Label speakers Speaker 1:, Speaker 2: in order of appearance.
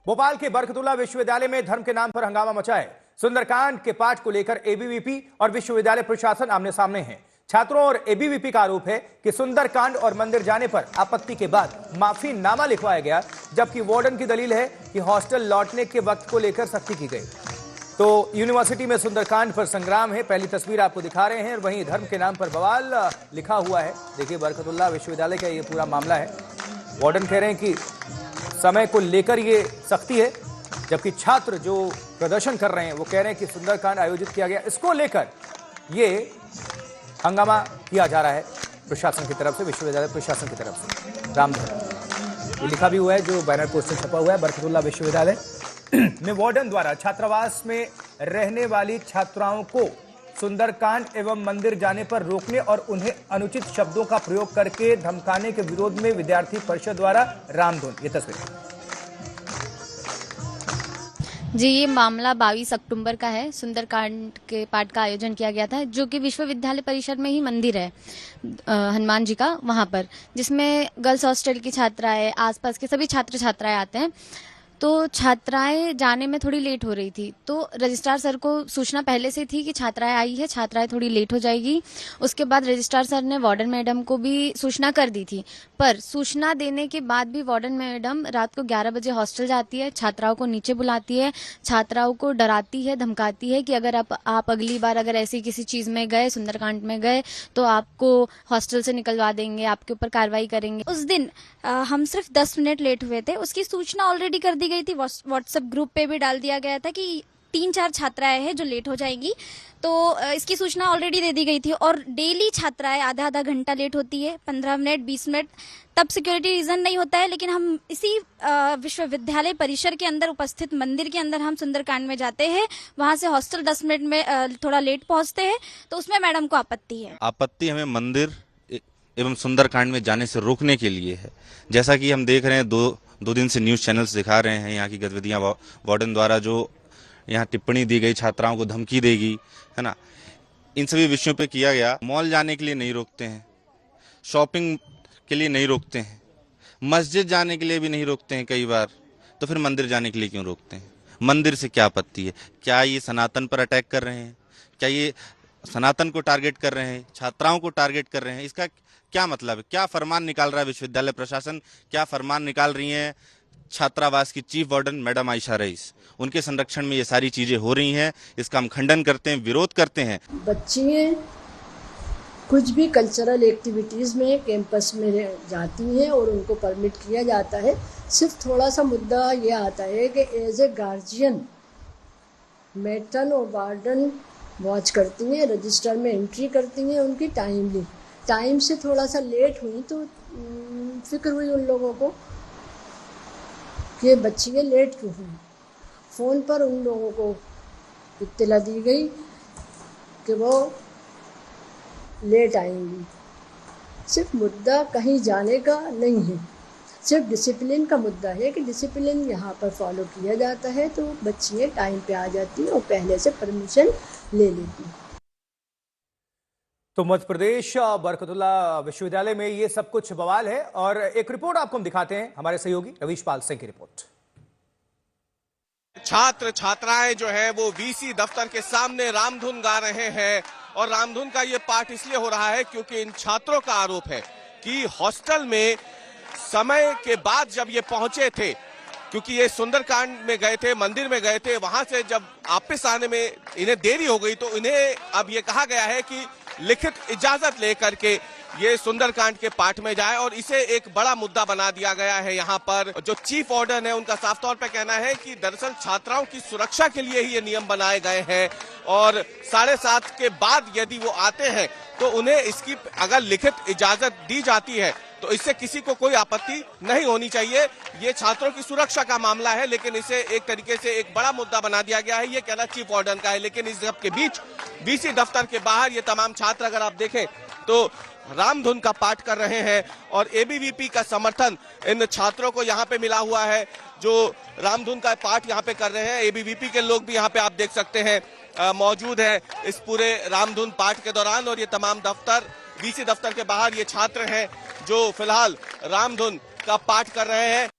Speaker 1: भोपाल के बरकतुल्लाह विश्वविद्यालय में धर्म के नाम पर हंगामा मचा है। सुंदरकांड के पाठ को लेकर एबीवीपी और विश्वविद्यालय प्रशासन आमने सामने हैं। छात्रों और एबीवीपी का आरोप है कि सुंदरकांड और मंदिर जाने पर आपत्ति के बाद माफीनामा लिखवाया गया, जबकि वार्डन की दलील है कि हॉस्टल लौटने के वक्त को लेकर सख्ती की गई। तो यूनिवर्सिटी में सुंदरकांड पर संग्राम है। पहली तस्वीर आपको दिखा रहे हैं। वहीं धर्म के नाम पर बवाल लिखा हुआ है। देखिए, बरकतुल्लाह विश्वविद्यालय का ये पूरा मामला है। वार्डन कह रहे हैं कि समय को लेकर ये सख्ती है, जबकि छात्र जो प्रदर्शन कर रहे हैं वो कह रहे हैं कि सुंदरकांड आयोजित किया गया, इसको लेकर ये हंगामा किया जा रहा है प्रशासन की तरफ से, विश्वविद्यालय प्रशासन की तरफ से। रामधन ये लिखा भी हुआ है, जो बैनर पोस्टर छपा हुआ है। बरकतुल्लाह विश्वविद्यालय में वार्डन द्वारा छात्रावास में रहने वाली छात्राओं को सुंदरकांड एवं मंदिर जाने पर रोकने और उन्हें अनुचित शब्दों का प्रयोग करके धमकाने के विरोध में विद्यार्थी परिषद द्वारा रामधुन। ये तस्वीर
Speaker 2: जी, ये मामला 22 अक्टूबर का है। सुंदरकांड के पाठ का आयोजन किया गया था, जो कि विश्वविद्यालय परिसर में ही मंदिर है हनुमान जी का, वहां पर, जिसमें गर्ल्स हॉस्टल की छात्राएं, आसपास के सभी छात्र छात्राएं आते हैं। तो छात्राएं जाने में थोड़ी लेट हो रही थी, तो रजिस्ट्रार सर को सूचना पहले से थी कि छात्राएं आई है, छात्राएं थोड़ी लेट हो जाएगी। उसके बाद रजिस्ट्रार सर ने वार्डन मैडम को भी सूचना कर दी थी, पर सूचना देने के बाद भी वार्डन मैडम रात को 11 बजे हॉस्टल जाती है, छात्राओं को नीचे बुलाती है, छात्राओं को डराती है, धमकाती है कि अगर आप अगली बार अगर ऐसी किसी चीज में गए, सुंदरकांड में गए, तो आपको हॉस्टल से निकलवा देंगे, आपके ऊपर कार्रवाई करेंगे।
Speaker 3: उस दिन हम सिर्फ 10 मिनट लेट हुए थे, उसकी सूचना ऑलरेडी कर दी गई थी। व्हाट्सएप ग्रुप पे भी डाल दिया गया था कि 3-4 छात्राएं हैं जो लेट हो जाएंगी, तो इसकी सूचना ऑलरेडी दे दी गई थी। और डेली छात्राएं आधा घंटा लेट होती है, 15 मिनट 20 मिनट, तब सिक्योरिटी रीजन नहीं होता है। लेकिन हम इसी विश्वविद्यालय परिसर के अंदर उपस्थित मंदिर के अंदर हम सुंदरकांड में जाते हैं, वहां से हॉस्टल 10 मिनट में थोड़ा लेट पहुंचते हैं, तो उसमें मैडम को आपत्ति है।
Speaker 4: आपत्ति हमें मंदिर एवं सुंदरकांड में जाने से रोकने के लिए है। जैसा कि हम देख रहे हैं, दो दिन से न्यूज़ चैनल्स दिखा रहे हैं यहाँ की गतिविधियाँ। वार्डन द्वारा जो यहाँ टिप्पणी दी गई, छात्राओं को धमकी देगी, है ना, इन सभी विषयों पे किया गया। मॉल जाने के लिए नहीं रोकते हैं, शॉपिंग के लिए नहीं रोकते हैं, मस्जिद जाने के लिए भी नहीं रोकते हैं कई बार, तो फिर मंदिर जाने के लिए क्यों रोकते हैं? मंदिर से क्या आपत्ति है? क्या ये सनातन पर अटैक कर रहे हैं? क्या ये सनातन को टारगेट कर रहे हैं, छात्राओं को टारगेट कर रहे हैं? इसका क्या मतलब है? क्या फरमान निकाल रहा है विश्वविद्यालय प्रशासन? क्या फरमान निकाल रही हैं छात्रावास की chief warden madam Ayesha rice? उनके संरक्षण में ये सारी चीजें हो रही हैं, इसका हम खंडन करते हैं, विरोध करते हैं।
Speaker 5: बच्चियां कुछ भी कल्चरल एक्टिविटीज में कैंपस में जाती हैं और उनको परमिट किया जाता है। सिर्फ थोड़ा सा मुद्दा ये आता है कि एज ए गार्जियन मैट्रन और वार्डन वॉच करती हैं, रजिस्टर में एंट्री करती हैं, उनकी टाइम से थोड़ा सा लेट हुई तो फिक्र हुई उन लोगों को कि बच्चियाँ लेट क्यों हुई। फ़ोन पर उन लोगों को इत्तला दी गई कि वो लेट आएंगी। सिर्फ मुद्दा कहीं जाने का नहीं है, सिर्फ डिसिप्लिन का मुद्दा है कि डिसिप्लिन यहाँ पर फॉलो किया जाता है, तो बच्चियाँ टाइम पे आ जाती हैं और पहले से परमिशन ले लेती हैं।
Speaker 1: तो मध्य प्रदेश बरकतुल्लाह विश्वविद्यालय में ये सब कुछ बवाल है, और एक रिपोर्ट आपको हम दिखाते हैं, हमारे सहयोगी रवीश पाल सिंह की रिपोर्ट।
Speaker 6: छात्र छात्राएं जो है वो वीसी दफ्तर के सामने रामधुन गा रहे हैं, और रामधुन का ये पाठ इसलिए हो रहा है क्योंकि इन छात्रों का आरोप है कि हॉस्टल में समय के बाद जब ये पहुंचे थे, क्योंकि ये सुंदरकांड में गए थे, मंदिर में गए थे, वहां से जब वापस आने में इन्हें देरी हो गई, तो इन्हें अब ये कहा गया है कि लिखित इजाजत लेकर के ये सुंदरकांड के पाठ में जाए, और इसे एक बड़ा मुद्दा बना दिया गया है। यहाँ पर जो चीफ वार्डन है उनका साफ तौर पे कहना है कि दरअसल छात्राओं की सुरक्षा के लिए ही ये नियम बनाए गए हैं, और 7:30 के बाद यदि वो आते हैं तो उन्हें इसकी अगर लिखित इजाजत दी जाती है तो इससे किसी को कोई आपत्ति नहीं होनी चाहिए। ये छात्रों की सुरक्षा का मामला है, लेकिन इसे एक तरीके से एक बड़ा मुद्दा बना दिया गया है, ये कहना चीफ वार्डन का है। लेकिन इस सब के बीच वीसी दफ्तर के बाहर ये तमाम छात्र अगर आप देखें तो रामधुन का पाठ कर रहे हैं, और एबीवीपी का समर्थन इन छात्रों को यहाँ पे मिला हुआ है जो रामधुन का पाठ यहाँ पे कर रहे हैं। एबीवीपी के लोग भी यहाँ पे आप देख सकते हैं मौजूद है इस पूरे रामधुन पाठ के दौरान, और ये तमाम दफ्तर, वीसी दफ्तर के बाहर ये छात्र हैं जो फिलहाल रामधुन का पाठ कर रहे हैं।